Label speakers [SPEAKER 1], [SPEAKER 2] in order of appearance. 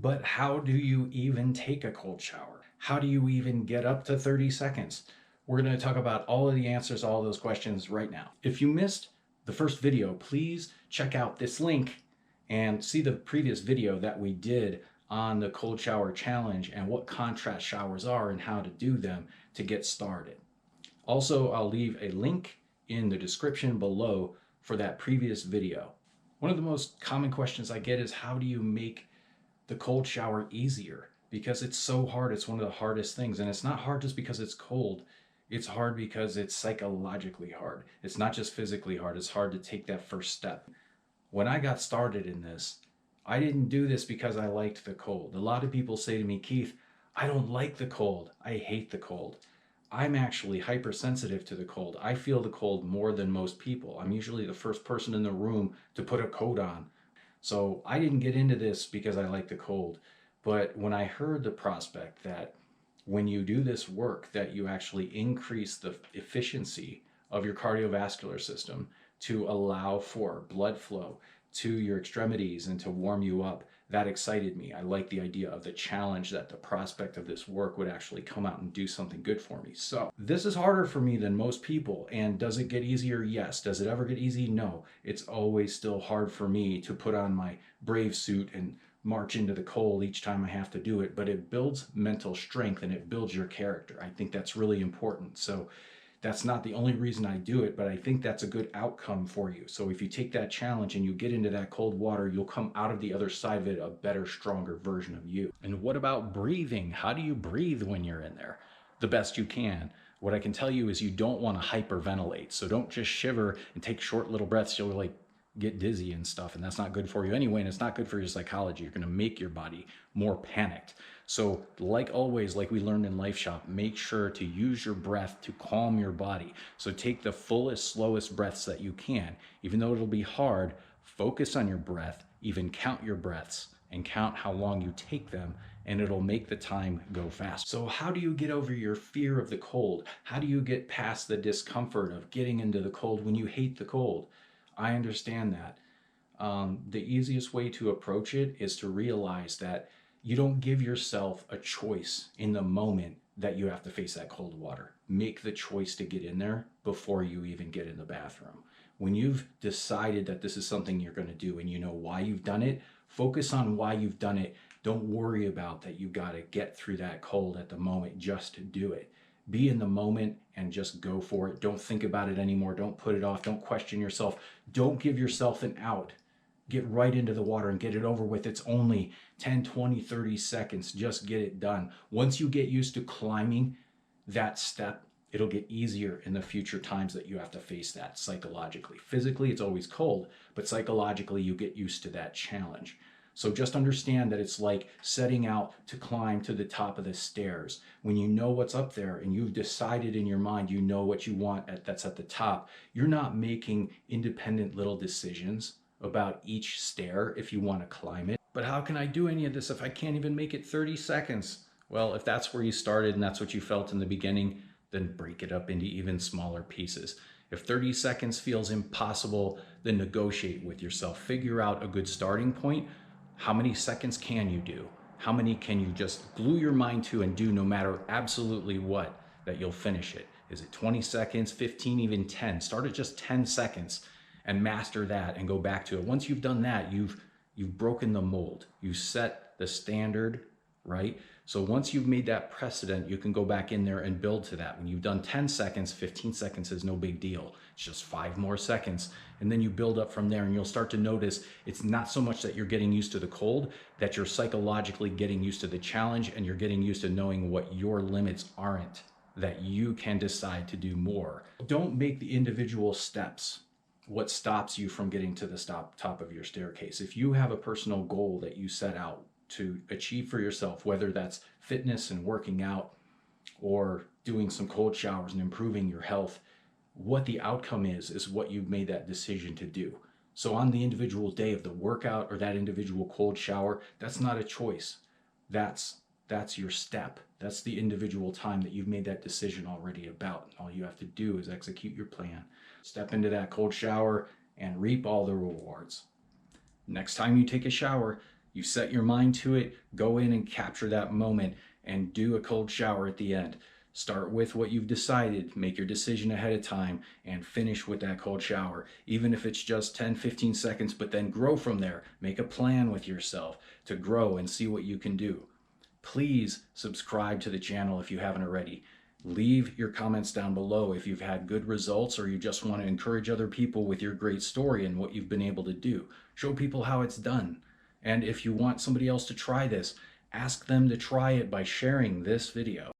[SPEAKER 1] But how do you even take a cold shower? How do you even get up to 30 seconds? We're going to talk about all of the answers to all those questions right now. If you missed the first video, please check out this link and see the previous video that we did on the cold shower challenge and what contrast showers are and how to do them to get started. Also, I'll leave a link in the description below for that previous video. One of the most common questions I get is, how do you make the cold shower easier? Because it's so hard. It's one of the hardest things. And it's not hard just because it's cold. It's hard because it's psychologically hard. It's not just physically hard. It's hard to take that first step. When I got started in this, I didn't do this because I liked the cold. A lot of people say to me, Keith, I don't like the cold. I hate the cold. I'm actually hypersensitive to the cold. I feel the cold more than most people. I'm usually the first person in the room to put a coat on. So I didn't get into this because I like the cold. But when I heard the prospect that when you do this work, that you actually increase the efficiency of your cardiovascular system to allow for blood flow to your extremities and to warm you up, that excited me. I like the idea of the challenge, that the prospect of this work would actually come out and do something good for me. So this is harder for me than most people. And does it get easier? Yes. Does it ever get easy? No. It's always still hard for me to put on my brave suit and march into the cold each time I have to do it, but it builds mental strength and it builds your character. I think that's really important. So that's not the only reason I do it, but I think that's a good outcome for you. So if you take that challenge and you get into that cold water, you'll come out of the other side of it a better, stronger version of you. And what about breathing? How do you breathe when you're in there? The best you can. What I can tell you is you don't want to hyperventilate. So don't just shiver and take short little breaths. You'll get dizzy and stuff, and that's not good for you anyway, and it's not good for your psychology. You're going to make your body more panicked. So like always, like we learned in Life Shop, make sure to use your breath to calm your body. So take the fullest, slowest breaths that you can. Even though it'll be hard, focus on your breath, even count your breaths and count how long you take them, and it'll make the time go fast. So how do you get over your fear of the cold? How do you get past the discomfort of getting into the cold when you hate the cold? I understand that. The easiest way to approach it is to realize that you don't give yourself a choice in the moment that you have to face that cold water. Make the choice to get in there before you even get in the bathroom. When you've decided that this is something you're going to do and you know why you've done it, focus on why you've done it. Don't worry about that you got to get through that cold at the moment. Just do it. Be in the moment and just go for it. Don't think about it anymore. Don't put it off. Don't question yourself. Don't give yourself an out. Get right into the water and get it over with. It's only 10, 20, 30 seconds. Just get it done. Once you get used to climbing that step, it'll get easier in the future times that you have to face that psychologically. Physically, it's always cold, but psychologically, you get used to that challenge. So just understand that it's like setting out to climb to the top of the stairs. When you know what's up there and you've decided in your mind, you know what you want that's at the top, you're not making independent little decisions about each stair if you want to climb it. But how can I do any of this if I can't even make it 30 seconds? Well, if that's where you started and that's what you felt in the beginning, then break it up into even smaller pieces. If 30 seconds feels impossible, then negotiate with yourself. Figure out a good starting point. How many seconds can you do? How many can you just glue your mind to and do no matter absolutely what, that you'll finish it? Is it 20 seconds, 15, even 10? Start at just 10 seconds and master that and go back to it. Once you've done that, you've broken the mold. You set the standard, right? So once you've made that precedent, you can go back in there and build to that. When you've done 10 seconds, 15 seconds is no big deal. It's just 5 more seconds. And then you build up from there and you'll start to notice it's not so much that you're getting used to the cold, that you're psychologically getting used to the challenge and you're getting used to knowing what your limits aren't, that you can decide to do more. Don't make the individual steps what stops you from getting to the top of your staircase. If you have a personal goal that you set out to achieve for yourself, whether that's fitness and working out or doing some cold showers and improving your health, what the outcome is what you've made that decision to do. So on the individual day of the workout or that individual cold shower, that's not a choice. That's your step. That's the individual time that you've made that decision already about. All you have to do is execute your plan. Step into that cold shower and reap all the rewards. Next time you take a shower, You set your mind to it, go in and capture that moment and do a cold shower at the end. Start with what you've decided, make your decision ahead of time, and finish with that cold shower. Even if it's just 10-15 seconds, but then grow from there. Make a plan with yourself to grow and see what you can do. Please subscribe to the channel if you haven't already. Leave your comments down below if you've had good results or you just want to encourage other people with your great story and what you've been able to do. Show people how it's done. And if you want somebody else to try this, ask them to try it by sharing this video.